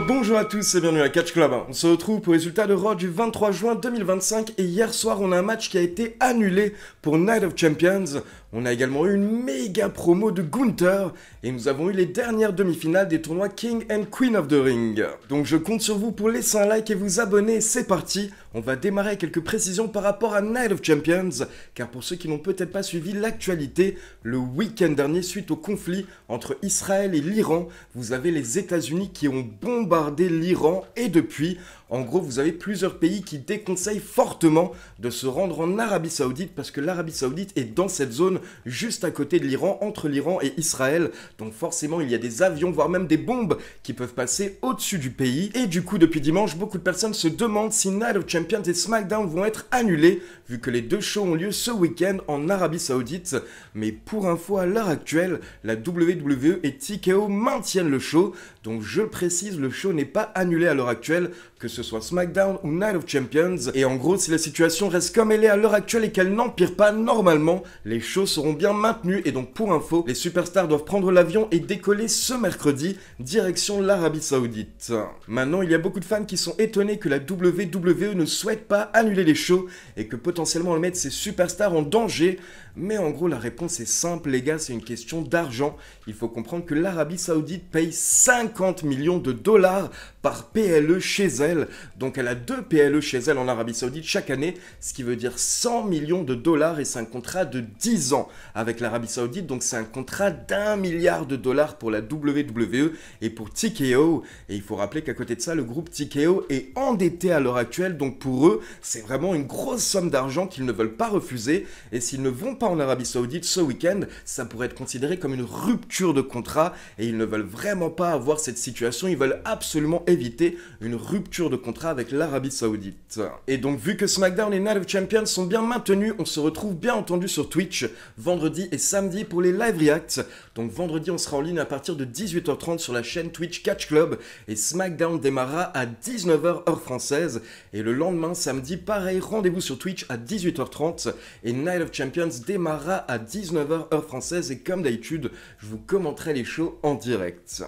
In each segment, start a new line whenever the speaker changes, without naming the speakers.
Bonjour à tous et bienvenue à Catch Club. On se retrouve pour les résultats de Raw du 23 juin 2025 et hier soir on a un match qui a été annulé pour Night of Champions. On a également eu une méga promo de Gunther et nous avons eu les dernières demi-finales des tournois King and Queen of the Ring. Donc je compte sur vous pour laisser un like et vous abonner, c'est parti. On va démarrer avec quelques précisions par rapport à Night of Champions, car pour ceux qui n'ont peut-être pas suivi l'actualité, le week-end dernier suite au conflit entre Israël et l'Iran, vous avez les États-Unis qui ont bombardé l'Iran et depuis, en gros, vous avez plusieurs pays qui déconseillent fortement de se rendre en Arabie Saoudite parce que l'Arabie Saoudite est dans cette zone juste à côté de l'Iran, entre l'Iran et Israël. Donc forcément, il y a des avions, voire même des bombes qui peuvent passer au-dessus du pays. Et du coup, depuis dimanche, beaucoup de personnes se demandent si Night of Champions et SmackDown vont être annulés vu que les deux shows ont lieu ce week-end en Arabie Saoudite. Mais pour info, à l'heure actuelle, la WWE et TKO maintiennent le show. Donc je le précise, le show n'est pas annulé à l'heure actuelle, que ce soit SmackDown ou Night of Champions. Et en gros, si la situation reste comme elle est à l'heure actuelle et qu'elle n'empire pas, normalement, les shows seront bien maintenus. Et donc pour info, les superstars doivent prendre l'avion et décoller ce mercredi, direction l'Arabie Saoudite. Maintenant, il y a beaucoup de fans qui sont étonnés que la WWE ne souhaite pas annuler les shows et que potentiellement elle mette ses superstars en danger. Mais en gros, la réponse est simple, les gars, c'est une question d'argent. Il faut comprendre que l'Arabie Saoudite paye 50 millions de dollars par PLE chez elle. Donc elle a 2 PLE chez elle en Arabie Saoudite chaque année, ce qui veut dire 100 millions de dollars et c'est un contrat de 10 ans avec l'Arabie Saoudite. Donc c'est un contrat d'1 milliard de dollars pour la WWE et pour TKO. Et il faut rappeler qu'à côté de ça, le groupe TKO est endetté à l'heure actuelle. Donc pour eux, c'est vraiment une grosse somme d'argent qu'ils ne veulent pas refuser. Et s'ils ne vont pas en Arabie Saoudite ce week-end, ça pourrait être considéré comme une rupture de contrat et ils ne veulent vraiment pas avoir cette situation, ils veulent absolument éviter une rupture de contrat avec l'Arabie Saoudite. Et donc vu que SmackDown et Night of Champions sont bien maintenus, on se retrouve bien entendu sur Twitch vendredi et samedi pour les live reacts. Donc vendredi on sera en ligne à partir de 18h30 sur la chaîne Twitch Catch Club et SmackDown démarrera à 19h heure française et le lendemain samedi pareil, rendez-vous sur Twitch à 18h30 et Night of Champions démarrera à 19h heure française et comme d'habitude, je vous commenterai les shows en direct.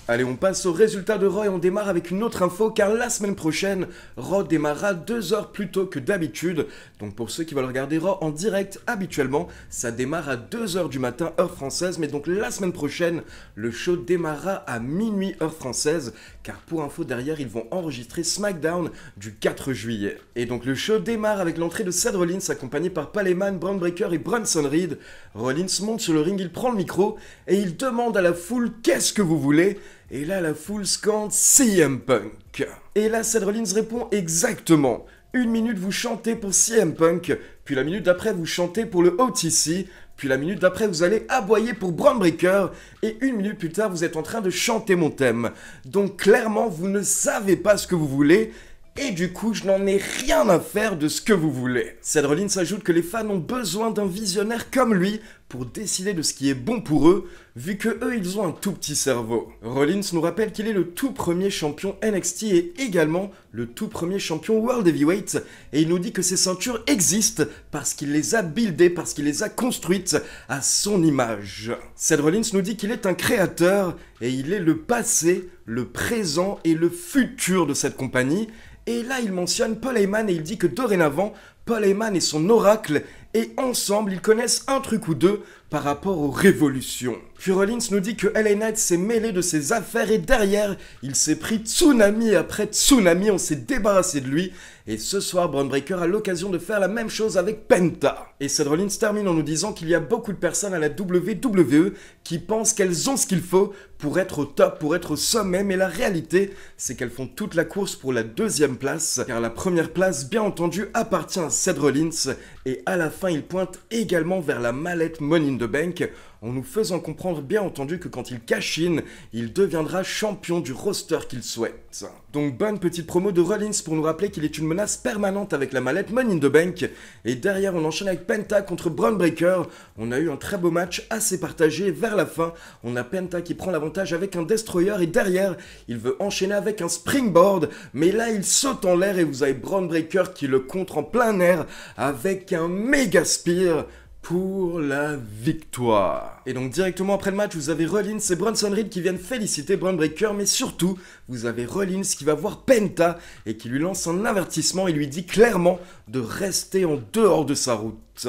Allez, on passe aux résultats de Raw et on démarre avec une autre info car la semaine prochaine, Raw démarrera 2 heures plus tôt que d'habitude. Donc pour ceux qui veulent regarder Raw en direct, habituellement, ça démarre à 2 heures du matin heure française. Mais donc la semaine prochaine, le show démarrera à minuit heure française car pour info derrière, ils vont enregistrer SmackDown du 4 juillet. Et donc le show démarre avec l'entrée de Seth Rollins accompagné par Paul Heyman, Bron Breakker et Bronson Reed. Rollins monte sur le ring, il prend le micro et il demande à la foule « Qu'est-ce que vous voulez ?» Et là, la foule scande CM Punk. Et là, Seth Rollins répond exactement. 1 minute, vous chantez pour CM Punk. Puis la minute d'après, vous chantez pour le OTC. Puis la minute d'après, vous allez aboyer pour Bron Breakker. Et 1 minute plus tard, vous êtes en train de chanter mon thème. Donc clairement, vous ne savez pas ce que vous voulez. Et du coup, je n'en ai rien à faire de ce que vous voulez. Seth Rollins ajoute que les fans ont besoin d'un visionnaire comme lui pour décider de ce qui est bon pour eux, vu que eux, ils ont un tout petit cerveau. Rollins nous rappelle qu'il est le tout premier champion NXT et également le tout premier champion World Heavyweight, et il nous dit que ces ceintures existent parce qu'il les a buildées, parce qu'il les a construites à son image. Seth Rollins nous dit qu'il est un créateur, et il est le passé, le présent et le futur de cette compagnie. Et là, il mentionne Paul Heyman et il dit que dorénavant, Paul Heyman est son oracle et ensemble, ils connaissent un truc ou deux par rapport aux révolutions. Puis Rollins nous dit que LA Knight s'est mêlé de ses affaires et derrière, il s'est pris tsunami après tsunami, on s'est débarrassé de lui. Et ce soir, Bron Breakker a l'occasion de faire la même chose avec Penta. Et Seth Rollins termine en nous disant qu'il y a beaucoup de personnes à la WWE qui pensent qu'elles ont ce qu'il faut pour être au top, pour être au sommet, mais la réalité, c'est qu'elles font toute la course pour la 2e place, car la 1re place, bien entendu, appartient à Seth Rollins, et à la fin, il pointe également vers la mallette Money in the Bank, en nous faisant comprendre bien entendu que quand il cash in, il deviendra champion du roster qu'il souhaite. Donc bonne petite promo de Rollins pour nous rappeler qu'il est une menace permanente avec la mallette Money in the Bank, et derrière on enchaîne avec Penta contre Bron Breakker. On a eu un très beau match assez partagé, vers la fin on a Penta qui prend l'avantage avec un Destroyer et derrière il veut enchaîner avec un Springboard, mais là il saute en l'air et vous avez Bron Breakker qui le contre en plein air avec un méga spear. pour la victoire. Et donc directement après le match, vous avez Rollins et Bronson Reed qui viennent féliciter Bron Breakker, mais surtout, vous avez Rollins qui va voir Penta et qui lui lance un avertissement et lui dit clairement de rester en dehors de sa route.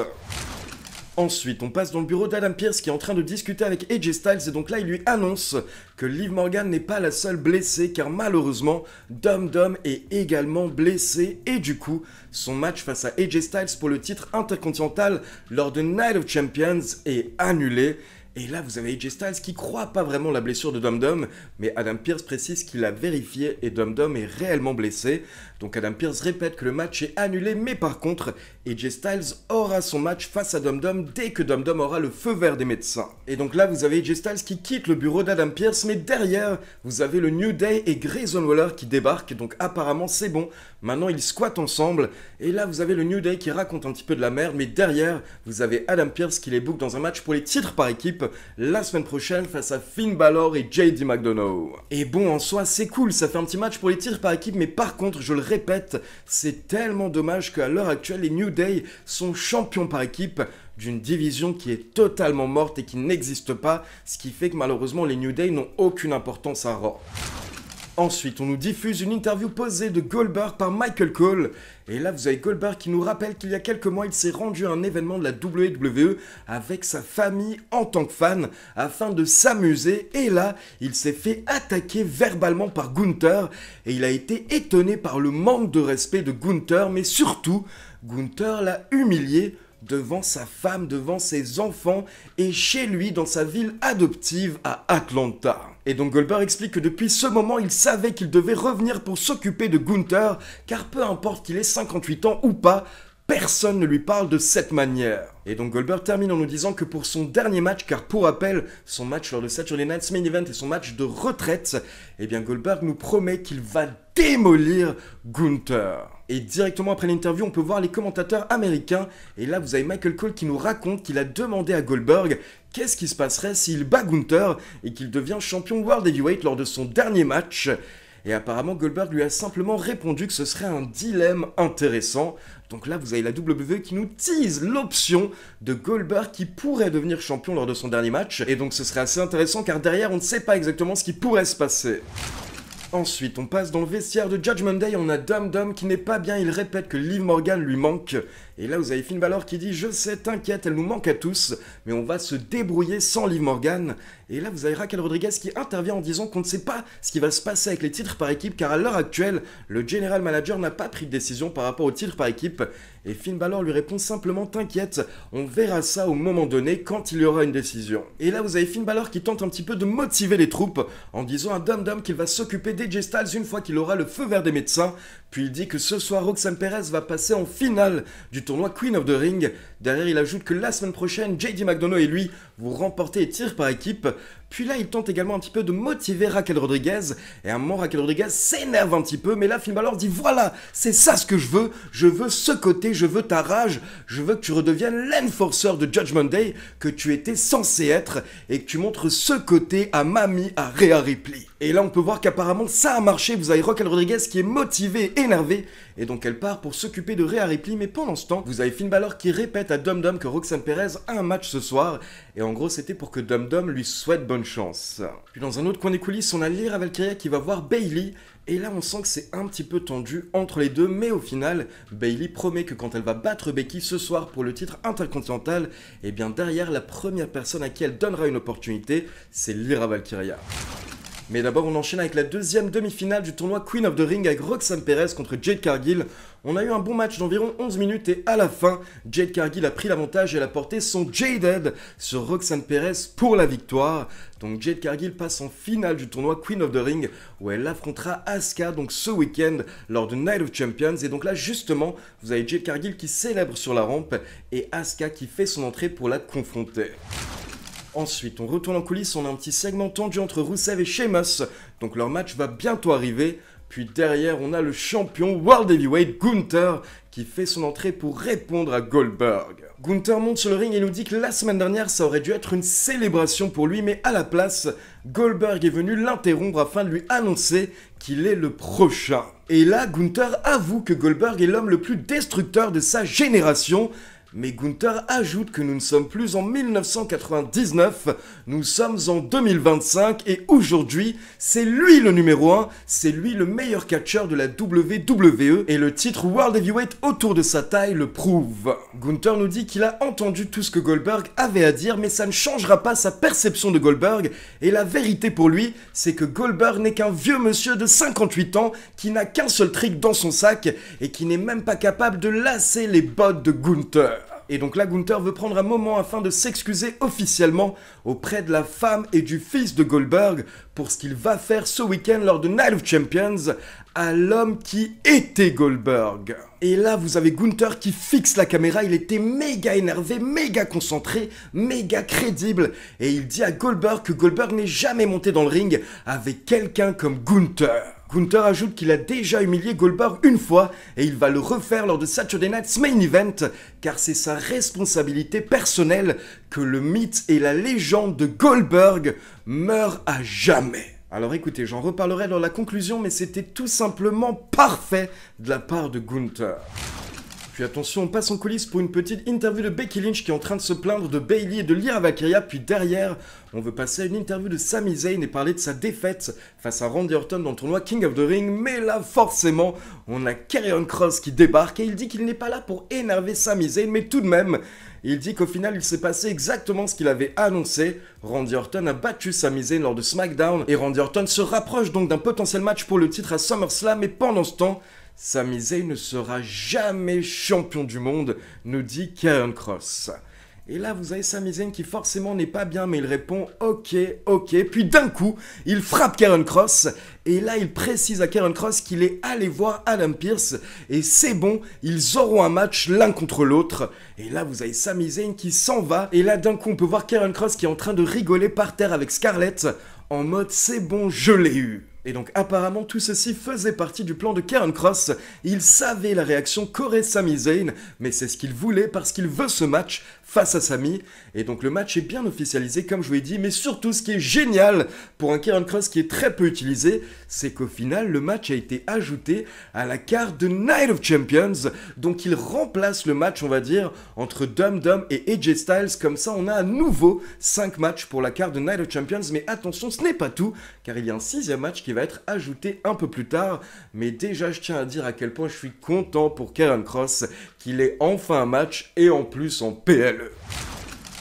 Ensuite, on passe dans le bureau d'Adam Pearce qui est en train de discuter avec AJ Styles et donc là, il lui annonce que Liv Morgan n'est pas la seule blessée car malheureusement, Dum Dum est également blessé et du coup, son match face à AJ Styles pour le titre intercontinental lors de Night of Champions est annulé. Et là, vous avez AJ Styles qui croit pas vraiment la blessure de Dum Dum, mais Adam Pearce précise qu'il l'a vérifié et Dum Dum est réellement blessé. Donc Adam Pearce répète que le match est annulé, mais par contre, AJ Styles aura son match face à Dum Dum dès que Dum Dum aura le feu vert des médecins. Et donc là, vous avez AJ Styles qui quitte le bureau d'Adam Pearce, mais derrière, vous avez le New Day et Grayson Waller qui débarquent, donc apparemment c'est bon. Maintenant, ils squattent ensemble, et là, vous avez le New Day qui raconte un petit peu de la merde, mais derrière, vous avez Adam Pearce qui les book dans un match pour les titres par équipe la semaine prochaine face à Finn Balor et JD McDonough. Et bon, en soi, c'est cool, ça fait un petit match pour les titres par équipe, mais par contre, je le répète, c'est tellement dommage qu'à l'heure actuelle, les New Day sont champions par équipe d'une division qui est totalement morte et qui n'existe pas, ce qui fait que malheureusement, les New Day n'ont aucune importance à Raw. Ensuite, on nous diffuse une interview posée de Goldberg par Michael Cole. Et là, vous avez Goldberg qui nous rappelle qu'il y a quelques mois, il s'est rendu à un événement de la WWE avec sa famille en tant que fan afin de s'amuser. Et là, il s'est fait attaquer verbalement par Gunther. Et il a été étonné par le manque de respect de Gunther. Mais surtout, Gunther l'a humilié devant sa femme, devant ses enfants et chez lui dans sa ville adoptive à Atlanta. Et donc Goldberg explique que depuis ce moment, il savait qu'il devait revenir pour s'occuper de Gunther, car peu importe qu'il ait 58 ans ou pas, personne ne lui parle de cette manière. Et donc Goldberg termine en nous disant que pour son dernier match, car pour rappel, son match lors de Saturday Night's Main Event est son match de retraite, eh bien Goldberg nous promet qu'il va démolir Gunther. Et directement après l'interview, on peut voir les commentateurs américains. Et là, vous avez Michael Cole qui nous raconte qu'il a demandé à Goldberg qu'est-ce qui se passerait s'il bat Gunther et qu'il devient champion World Heavyweight lors de son dernier match. Et apparemment, Goldberg lui a simplement répondu que ce serait un dilemme intéressant. Donc là, vous avez la WWE qui nous tease l'option de Goldberg qui pourrait devenir champion lors de son dernier match. Et donc ce serait assez intéressant car derrière, on ne sait pas exactement ce qui pourrait se passer. Ensuite, on passe dans le vestiaire de Judgment Day, on a Dum Dum qui n'est pas bien, il répète que Liv Morgan lui manque. Et là, vous avez Finn Balor qui dit « Je sais, t'inquiète, elle nous manque à tous, mais on va se débrouiller sans Liv Morgan. » Et là, vous avez Raquel Rodriguez qui intervient en disant qu'on ne sait pas ce qui va se passer avec les titres par équipe, car à l'heure actuelle, le General Manager n'a pas pris de décision par rapport aux titres par équipe. Et Finn Balor lui répond simplement « T'inquiète, on verra ça au moment donné quand il y aura une décision. » Et là, vous avez Finn Balor qui tente un petit peu de motiver les troupes en disant à Dum Dum qu'il va s'occuper d'AJ Styles une fois qu'il aura le feu vert des médecins. Puis il dit que ce soir, Roxanne Perez va passer en finale du tournoi Queen of the Ring. Derrière, il ajoute que la semaine prochaine, JD McDonough et lui vont remporter les tirs par équipe. Puis là, il tente également un petit peu de motiver Raquel Rodriguez. Et à un moment, Raquel Rodriguez s'énerve un petit peu. Mais là, Finn Balor dit « Voilà, c'est ça ce que je veux ce côté, je veux ta rage. Je veux que tu redeviennes l'enforcer de Judgment Day que tu étais censé être. Et que tu montres ce côté à Mamie, à Rhea Ripley. » Et là, on peut voir qu'apparemment, ça a marché. Vous avez Raquel Rodriguez qui est motivée, énervée. Et donc, elle part pour s'occuper de Rhea Ripley. Mais pendant ce temps, vous avez Finn Balor qui répète à Dum Dum que Roxanne Perez a un match ce soir. Et en gros, c'était pour que Dum Dum lui souhaite bonne chance. Puis dans un autre coin des coulisses, on a Lyra Valkyria qui va voir Bayley. Et là, on sent que c'est un petit peu tendu entre les deux. Mais au final, Bayley promet que quand elle va battre Becky ce soir pour le titre intercontinental, et bien derrière, la première personne à qui elle donnera une opportunité, c'est Lyra Valkyria. Mais d'abord, on enchaîne avec la deuxième demi-finale du tournoi Queen of the Ring avec Roxanne Perez contre Jade Cargill. On a eu un bon match d'environ 11 minutes et à la fin, Jade Cargill a pris l'avantage et elle a porté son Jaded sur Roxanne Perez pour la victoire. Donc Jade Cargill passe en finale du tournoi Queen of the Ring où elle affrontera Asuka donc ce week-end lors de Night of Champions. Et donc là justement, vous avez Jade Cargill qui célèbre sur la rampe et Asuka qui fait son entrée pour la confronter. Ensuite, on retourne en coulisses, on a un petit segment tendu entre Rusev et Sheamus, donc leur match va bientôt arriver. Puis derrière, on a le champion World Heavyweight Gunther qui fait son entrée pour répondre à Goldberg. Gunther monte sur le ring et nous dit que la semaine dernière, ça aurait dû être une célébration pour lui, mais à la place, Goldberg est venu l'interrompre afin de lui annoncer qu'il est le prochain. Et là, Gunther avoue que Goldberg est l'homme le plus destructeur de sa génération. Mais Gunther ajoute que nous ne sommes plus en 1999, nous sommes en 2025 et aujourd'hui, c'est lui le numéro 1, c'est lui le meilleur catcheur de la WWE et le titre World Heavyweight autour de sa taille le prouve. Gunther nous dit qu'il a entendu tout ce que Goldberg avait à dire, mais ça ne changera pas sa perception de Goldberg et la vérité pour lui, c'est que Goldberg n'est qu'un vieux monsieur de 58 ans qui n'a qu'un seul trick dans son sac et qui n'est même pas capable de lasser les bottes de Gunther. Et donc là, Gunther veut prendre un moment afin de s'excuser officiellement auprès de la femme et du fils de Goldberg pour ce qu'il va faire ce week-end lors de Night of Champions à l'homme qui était Goldberg. Et là, vous avez Gunther qui fixe la caméra, il était méga énervé, méga concentré, méga crédible. Et il dit à Goldberg que Goldberg n'est jamais monté dans le ring avec quelqu'un comme Gunther. Gunther ajoute qu'il a déjà humilié Goldberg une fois et il va le refaire lors de Saturday Night's Main Event car c'est sa responsabilité personnelle que le mythe et la légende de Goldberg meurent à jamais. Alors écoutez, j'en reparlerai dans la conclusion mais c'était tout simplement parfait de la part de Gunther. Puis attention, on passe en coulisses pour une petite interview de Becky Lynch qui est en train de se plaindre de Bayley et de Lyra Valkyria. Puis derrière, on veut passer à une interview de Sami Zayn et parler de sa défaite face à Randy Orton dans le tournoi King of the Ring. Mais là, forcément, on a Karrion Kross qui débarque et il dit qu'il n'est pas là pour énerver Sami Zayn, mais tout de même, il dit qu'au final, il s'est passé exactement ce qu'il avait annoncé. Randy Orton a battu Sami Zayn lors de SmackDown et Randy Orton se rapproche donc d'un potentiel match pour le titre à SummerSlam. Et pendant ce temps, Sami Zayn ne sera jamais champion du monde, nous dit Karrion Kross. Et là, vous avez Sami Zayn qui forcément n'est pas bien, mais il répond « Ok, ok ». Puis d'un coup, il frappe Karrion Kross. Et là, il précise à Karrion Kross qu'il est allé voir Adam Pearce. Et c'est bon, ils auront un match l'un contre l'autre. Et là, vous avez Sami Zayn qui s'en va. Et là, d'un coup, on peut voir Karrion Kross qui est en train de rigoler par terre avec Scarlett. En mode « C'est bon, je l'ai eu ». Et donc apparemment tout ceci faisait partie du plan de Karrion Kross. Il savait la réaction qu'aurait Sami Zayn, mais c'est ce qu'il voulait parce qu'il veut ce match face à Sami. Et donc le match est bien officialisé comme je vous l'ai dit, mais surtout ce qui est génial pour un Karrion Kross qui est très peu utilisé, c'est qu'au final le match a été ajouté à la carte de Night of Champions. Donc il remplace le match on va dire entre Dum Dum et AJ Styles. Comme ça on a à nouveau 5 matchs pour la carte de Night of Champions. Mais attention, ce n'est pas tout, car il y a un 6e match qui va être ajouté un peu plus tard. Mais déjà je tiens à dire à quel point je suis content pour Karrion Kross qu'il ait enfin un match et en plus en PLE.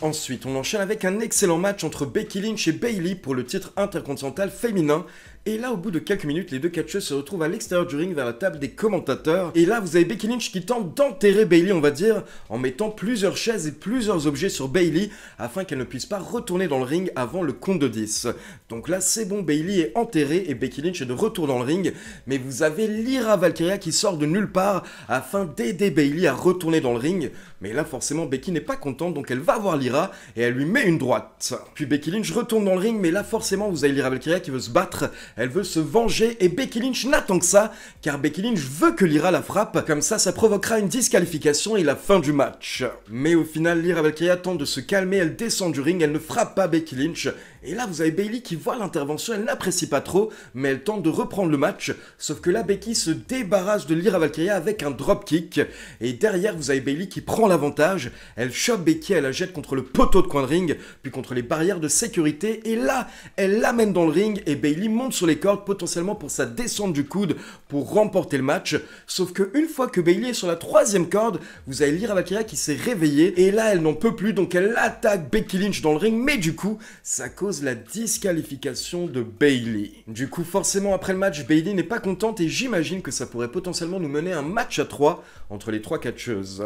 Ensuite, on enchaîne avec un excellent match entre Becky Lynch et Bayley pour le titre intercontinental féminin. Et là, au bout de quelques minutes, les deux catcheuses se retrouvent à l'extérieur du ring vers la table des commentateurs. Et là, vous avez Becky Lynch qui tente d'enterrer Bayley, on va dire, en mettant plusieurs chaises et plusieurs objets sur Bayley afin qu'elle ne puisse pas retourner dans le ring avant le compte de 10. Donc là, c'est bon, Bayley est enterrée et Becky Lynch est de retour dans le ring. Mais vous avez Lyra Valkyria qui sort de nulle part afin d'aider Bayley à retourner dans le ring. Mais là, forcément, Becky n'est pas contente, donc elle va voir Lyra et elle lui met une droite. Puis Becky Lynch retourne dans le ring, mais là, forcément, vous avez Lyra Valkyria qui veut se battre. Elle veut se venger et Becky Lynch n'attend que ça, car Becky Lynch veut que Lyra la frappe, comme ça provoquera une disqualification et la fin du match. Mais au final, Lyra Valkyria tente de se calmer, elle descend du ring, elle ne frappe pas Becky Lynch. Et là, vous avez Bayley qui voit l'intervention, elle n'apprécie pas trop, mais elle tente de reprendre le match, sauf que là, Becky se débarrasse de Lyra Valkyria avec un dropkick. Et derrière, vous avez Bayley qui prend l'avantage, elle chope Becky, elle la jette contre le poteau de coin de ring, puis contre les barrières de sécurité, et là, elle l'amène dans le ring, et Bayley monte sur les cordes, potentiellement pour sa descente du coude, pour remporter le match. Sauf que une fois que Bayley est sur la 3e corde, vous avez Lyra Valkyria qui s'est réveillée, et là, elle n'en peut plus, donc elle attaque Becky Lynch dans le ring, mais du coup, ça cause la disqualification de Bayley. Du coup, forcément, après le match, Bayley n'est pas contente, et j'imagine que ça pourrait potentiellement nous mener à un match à 3 entre les 3 catcheuses.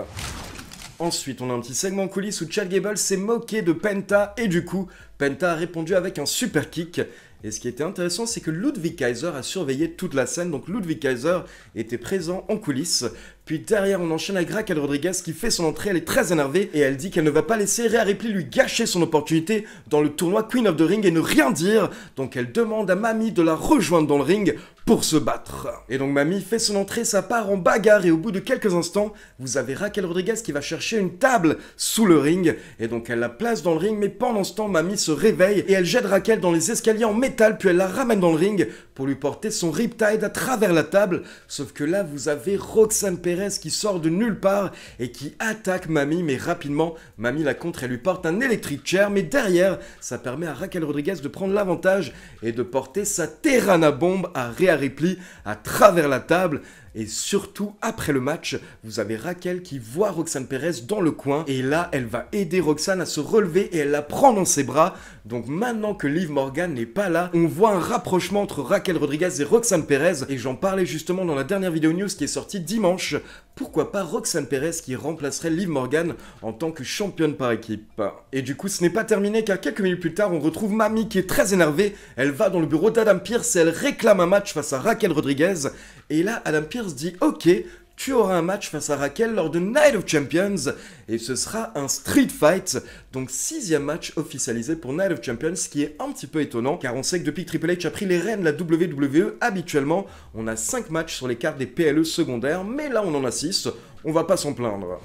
Ensuite, on a un petit segment en coulisses où Chad Gable s'est moqué de Penta, et du coup, Penta a répondu avec un super kick. Et ce qui était intéressant, c'est que Ludwig Kaiser a surveillé toute la scène, donc Ludwig Kaiser était présent en coulisses. Puis derrière, on enchaîne avec Raquel Rodriguez qui fait son entrée, elle est très énervée et elle dit qu'elle ne va pas laisser Rhea Ripley lui gâcher son opportunité dans le tournoi Queen of the Ring et ne rien dire. Donc elle demande à Mamie de la rejoindre dans le ring pour se battre. Et donc Mamie fait son entrée, ça part en bagarre et au bout de quelques instants, vous avez Raquel Rodriguez qui va chercher une table sous le ring et donc elle la place dans le ring, mais pendant ce temps, Mamie se réveille et elle jette Raquel dans les escaliers en métal puis elle la ramène dans le ring pour lui porter son riptide à travers la table. Sauf que là, vous avez Roxanne Perez qui sort de nulle part et qui attaque Mamie, mais rapidement, Mamie la contre, elle lui porte un electric chair, mais derrière, ça permet à Raquel Rodriguez de prendre l'avantage et de porter sa Terrana Bomb à Rhea Ripley à travers la table. Et surtout, après le match, vous avez Raquel qui voit Roxanne Perez dans le coin. Et là, elle va aider Roxanne à se relever et elle la prend dans ses bras. Donc maintenant que Liv Morgan n'est pas là, on voit un rapprochement entre Raquel Rodriguez et Roxanne Perez. Et j'en parlais justement dans la dernière vidéo news qui est sortie dimanche. Pourquoi pas Roxanne Perez qui remplacerait Liv Morgan en tant que championne par équipe. Et du coup, ce n'est pas terminé car quelques minutes plus tard, on retrouve Mamie qui est très énervée. Elle va dans le bureau d'Adam Pearce et elle réclame un match face à Raquel Rodriguez. Et là, Adam Pearce dit « Ok, tu auras un match face à Raquel lors de Night of Champions et ce sera un street fight. » Donc 6e match officialisé pour Night of Champions, ce qui est un petit peu étonnant car on sait que depuis que Triple H a pris les rênes de la WWE, habituellement, on a 5 matchs sur les cartes des PLE secondaires, mais là on en a 6, on va pas s'en plaindre.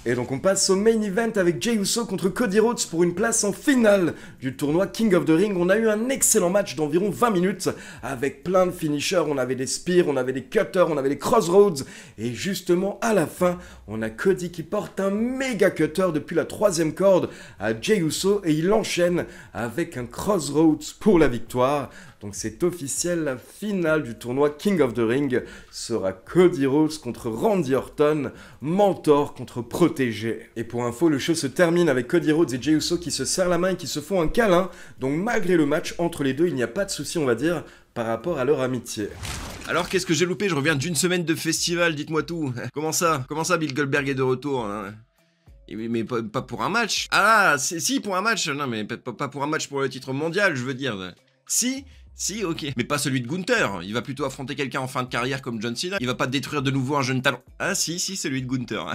Et donc on passe au main event avec Jey Uso contre Cody Rhodes pour une place en finale du tournoi King of the Ring. On a eu un excellent match d'environ 20 minutes avec plein de finishers. On avait des spears, on avait des cutters, on avait des crossroads. Et justement à la fin, on a Cody qui porte un méga cutter depuis la 3e corde à Jey Uso et il enchaîne avec un crossroads pour la victoire. Donc c'est officiel, la finale du tournoi King of the Ring sera Cody Rhodes contre Randy Orton, mentor contre protégé. Et pour info, le show se termine avec Cody Rhodes et Jey Uso qui se serrent la main et qui se font un câlin. Donc malgré le match entre les deux, il n'y a pas de souci, on va dire, par rapport à leur amitié.
Alors qu'est-ce que j'ai loupé? Je reviens d'une semaine de festival, dites-moi tout. Comment ça Bill Goldberg est de retour hein? Mais pas pour un match. Ah, si, pour un match. Non, mais pas pour un match pour le titre mondial, je veux dire. Si, ok. Mais pas celui de Gunther. Il va plutôt affronter quelqu'un en fin de carrière comme John Cena. Il va pas détruire de nouveau un jeune talent. Ah si, celui de Gunther.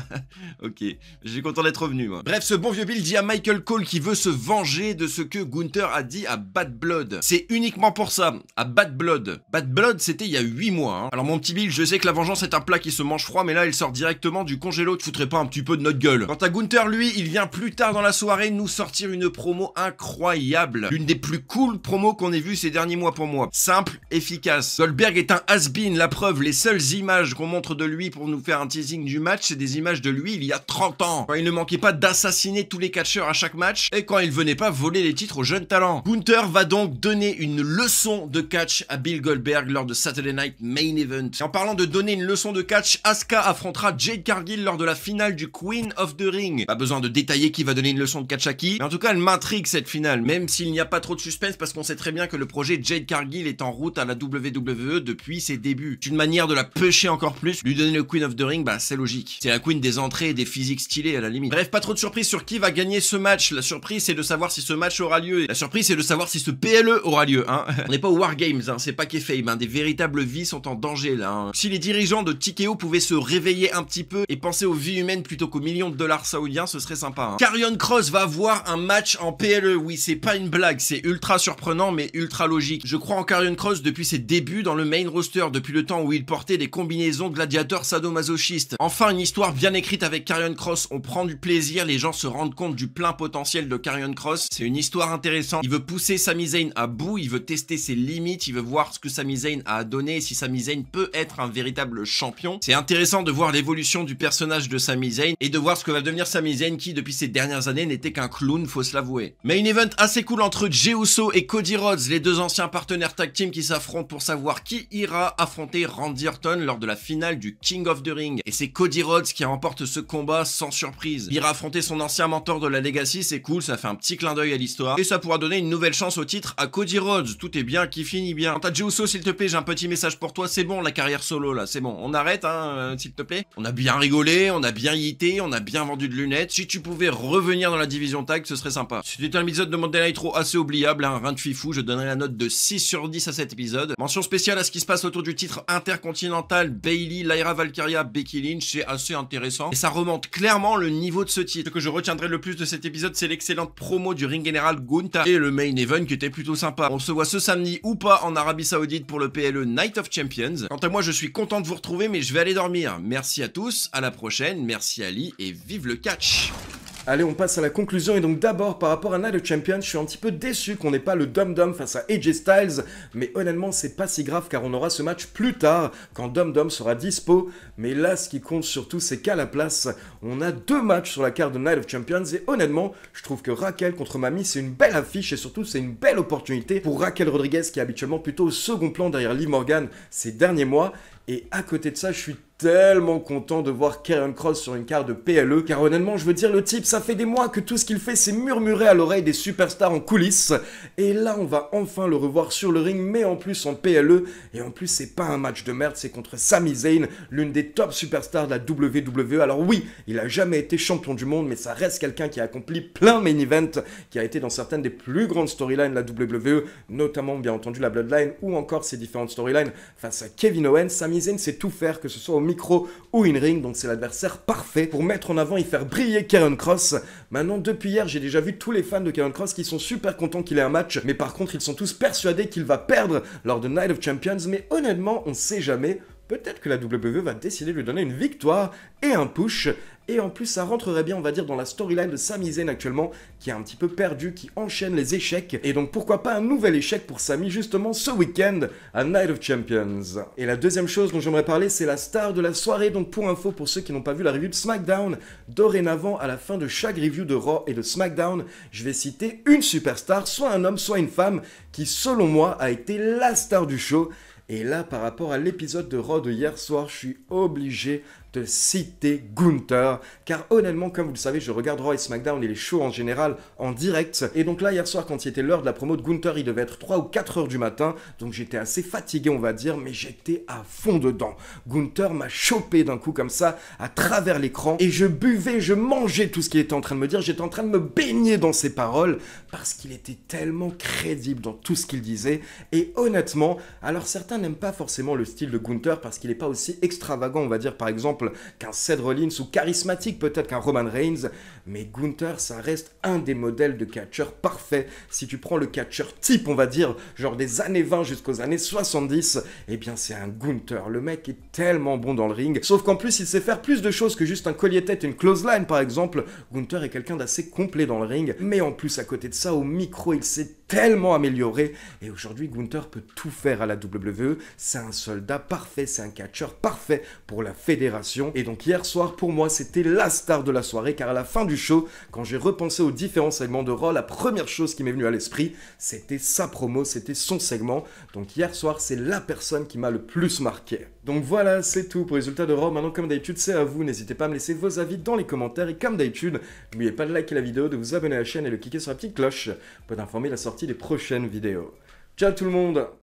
Ok. J'ai content d'être revenu, moi. Bref, ce bon vieux Bill dit à Michael Cole qu'il veut se venger de ce que Gunther a dit à Bad Blood. C'est uniquement pour ça. À Bad Blood. Bad Blood, c'était il y a 8 mois. Hein. Alors mon petit Bill, je sais que la vengeance est un plat qui se mange froid, mais là, il sort directement du congélo. Tu foutrais pas un petit peu de notre gueule. Quant à Gunther, lui, il vient plus tard dans la soirée nous sortir une promo incroyable. Une des plus cool promos qu'on ait vues ces derniers mois pour moi. Simple, efficace. Goldberg est un has-been, la preuve, les seules images qu'on montre de lui pour nous faire un teasing du match, c'est des images de lui il y a 30 ans. Quand il ne manquait pas d'assassiner tous les catcheurs à chaque match, et quand il venait pas voler les titres aux jeunes talents. Gunther va donc donner une leçon de catch à Bill Goldberg lors de Saturday Night Main Event. Et en parlant de donner une leçon de catch, Asuka affrontera Jade Cargill lors de la finale du Queen of the Ring. Pas besoin de détailler qui va donner une leçon de catch à qui, mais en tout cas elle m'intrigue cette finale, même s'il n'y a pas trop de suspense parce qu'on sait très bien que le projet Jade Cargill est en route à la WWE depuis ses débuts. C'est une manière de la pusher encore plus, lui donner le Queen of the Ring, bah c'est logique. C'est la queen des entrées et des physiques stylées à la limite. Bref, pas trop de surprise sur qui va gagner ce match. La surprise c'est de savoir si ce match aura lieu. La surprise c'est de savoir si ce PLE aura lieu, hein. On n'est pas au War Games, hein, c'est pas kayfabe, hein. Des véritables vies sont en danger là, hein. Si les dirigeants de TKO pouvaient se réveiller un petit peu et penser aux vies humaines plutôt qu'aux millions de dollars saoudiens, ce serait sympa, hein. Karrion Kross va avoir un match en PLE, oui c'est pas une blague, c'est ultra surprenant mais ultra logique. Je crois en Karrion Kross depuis ses débuts dans le main roster, depuis le temps où il portait des combinaisons gladiateurs sadomasochistes. Enfin une histoire bien écrite avec Karrion Kross, on prend du plaisir, les gens se rendent compte du plein potentiel de Karrion Kross. C'est une histoire intéressante, il veut pousser Sami Zayn à bout, il veut tester ses limites, il veut voir ce que Sami Zayn a à donner et si Sami Zayn peut être un véritable champion. C'est intéressant de voir l'évolution du personnage de Sami Zayn et de voir ce que va devenir Sami Zayn qui depuis ces dernières années n'était qu'un clown, faut se l'avouer. Mais une event assez cool entre Jey Uso et Cody Rhodes, les deux anciens partenaires tag team qui s'affrontent pour savoir qui ira affronter Randy Orton lors de la finale du King of the Ring. Et c'est Cody Rhodes qui remporte ce combat sans surprise. Il ira affronter son ancien mentor de la Legacy, c'est cool, ça fait un petit clin d'œil à l'histoire. Et ça pourra donner une nouvelle chance au titre à Cody Rhodes. Tout est bien qui finit bien. Quant à Jey Uso, s'il te plaît, j'ai un petit message pour toi, c'est bon la carrière solo là, c'est bon. On arrête hein, s'il te plaît. On a bien rigolé, on a bien yité, on a bien vendu de lunettes. Si tu pouvais revenir dans la division tag, ce serait sympa. C'était un épisode de Monday Night Raw assez oubliable, hein, rien de fifou, je donnerais la note de 6. 6 sur 10 à cet épisode. Mention spéciale à ce qui se passe autour du titre intercontinental, Bayley, Lyra Valkyria, Becky Lynch, c'est assez intéressant. Et ça remonte clairement le niveau de ce titre. Ce que je retiendrai le plus de cet épisode, c'est l'excellente promo du ring général Gunther et le main event qui était plutôt sympa. On se voit ce samedi ou pas en Arabie Saoudite pour le PLE Night of Champions. Quant à moi, je suis content de vous retrouver, mais je vais aller dormir. Merci à tous, à la prochaine, merci Ali et vive le catch!
Allez, on passe à la conclusion, et donc d'abord, par rapport à Night of Champions, je suis un petit peu déçu qu'on n'ait pas le Dum Dum face à AJ Styles, mais honnêtement, c'est pas si grave, car on aura ce match plus tard, quand Dum Dum sera dispo, mais là, ce qui compte surtout, c'est qu'à la place, on a 2 matchs sur la carte de Night of Champions, et honnêtement, je trouve que Raquel contre Mami, c'est une belle affiche, et surtout, c'est une belle opportunité pour Raquel Rodriguez, qui est habituellement plutôt au second plan derrière Liv Morgan ces derniers mois, et à côté de ça, je suis tellement content de voir Karrion Kross sur une carte de PLE, car honnêtement, je veux dire, le type, ça fait des mois que tout ce qu'il fait, c'est murmurer à l'oreille des superstars en coulisses, et là, on va enfin le revoir sur le ring, mais en plus en PLE, et en plus, c'est pas un match de merde, c'est contre Sami Zayn, l'une des top superstars de la WWE. Alors oui, il a jamais été champion du monde, mais ça reste quelqu'un qui a accompli plein de main events, qui a été dans certaines des plus grandes storylines de la WWE, notamment, bien entendu, la Bloodline, ou encore ses différentes storylines face à Kevin Owens. Sami Zayn sait tout faire, que ce soit au micro ou in-ring, donc c'est l'adversaire parfait pour mettre en avant et faire briller Karrion Kross. Maintenant, depuis hier, j'ai déjà vu tous les fans de Karrion Kross qui sont super contents qu'il ait un match, mais par contre, ils sont tous persuadés qu'il va perdre lors de Night of Champions, mais honnêtement, on sait jamais. Peut-être que la WWE va décider de lui donner une victoire et un push. Et en plus, ça rentrerait bien, on va dire, dans la storyline de Sami Zayn actuellement, qui est un petit peu perdu, qui enchaîne les échecs. Et donc, pourquoi pas un nouvel échec pour Sami, justement, ce week-end à Night of Champions. Et la deuxième chose dont j'aimerais parler, c'est la star de la soirée. Donc, pour info, pour ceux qui n'ont pas vu la review de SmackDown, dorénavant, à la fin de chaque review de Raw et de SmackDown, je vais citer une superstar, soit un homme, soit une femme, qui, selon moi, a été la star du show. Et là, par rapport à l'épisode de Raw de hier soir, je suis obligé de citer Gunther, car honnêtement, comme vous le savez, je regarde Raw et SmackDown et les shows en général en direct, et donc là, hier soir, quand il était l'heure de la promo de Gunther, il devait être 3 ou 4 heures du matin, donc j'étais assez fatigué, on va dire, mais j'étais à fond dedans. Gunther m'a chopé d'un coup comme ça, à travers l'écran, et je buvais, je mangeais tout ce qu'il était en train de me dire, j'étais en train de me baigner dans ses paroles, parce qu'il était tellement crédible dans tout ce qu'il disait, et honnêtement, alors certains n'aiment pas forcément le style de Gunther, parce qu'il n'est pas aussi extravagant, on va dire, par exemple, qu'un Seth Rollins ou charismatique peut-être qu'un Roman Reigns, mais Gunther, ça reste un des modèles de catcheur parfait. Si tu prends le catcheur type, on va dire, genre des années 20 jusqu'aux années 70, eh bien c'est un Gunther. Le mec est tellement bon dans le ring, sauf qu'en plus il sait faire plus de choses que juste un collier-tête et une clothesline par exemple. Gunther est quelqu'un d'assez complet dans le ring, mais en plus à côté de ça, au micro, il s'est tellement amélioré, et aujourd'hui Gunther peut tout faire à la WWE. C'est un soldat parfait, c'est un catcheur parfait pour la fédération. Et donc hier soir, pour moi, c'était la star de la soirée, car à la fin du show, quand j'ai repensé aux différents segments de Raw, la première chose qui m'est venue à l'esprit, c'était sa promo, c'était son segment. Donc hier soir, c'est la personne qui m'a le plus marqué. Donc voilà, c'est tout pour les résultats de Raw. Maintenant, comme d'habitude, c'est à vous. N'hésitez pas à me laisser vos avis dans les commentaires. Et comme d'habitude, n'oubliez pas de liker la vidéo, de vous abonner à la chaîne et de cliquer sur la petite cloche pour être informé de la sortie des prochaines vidéos. Ciao tout le monde!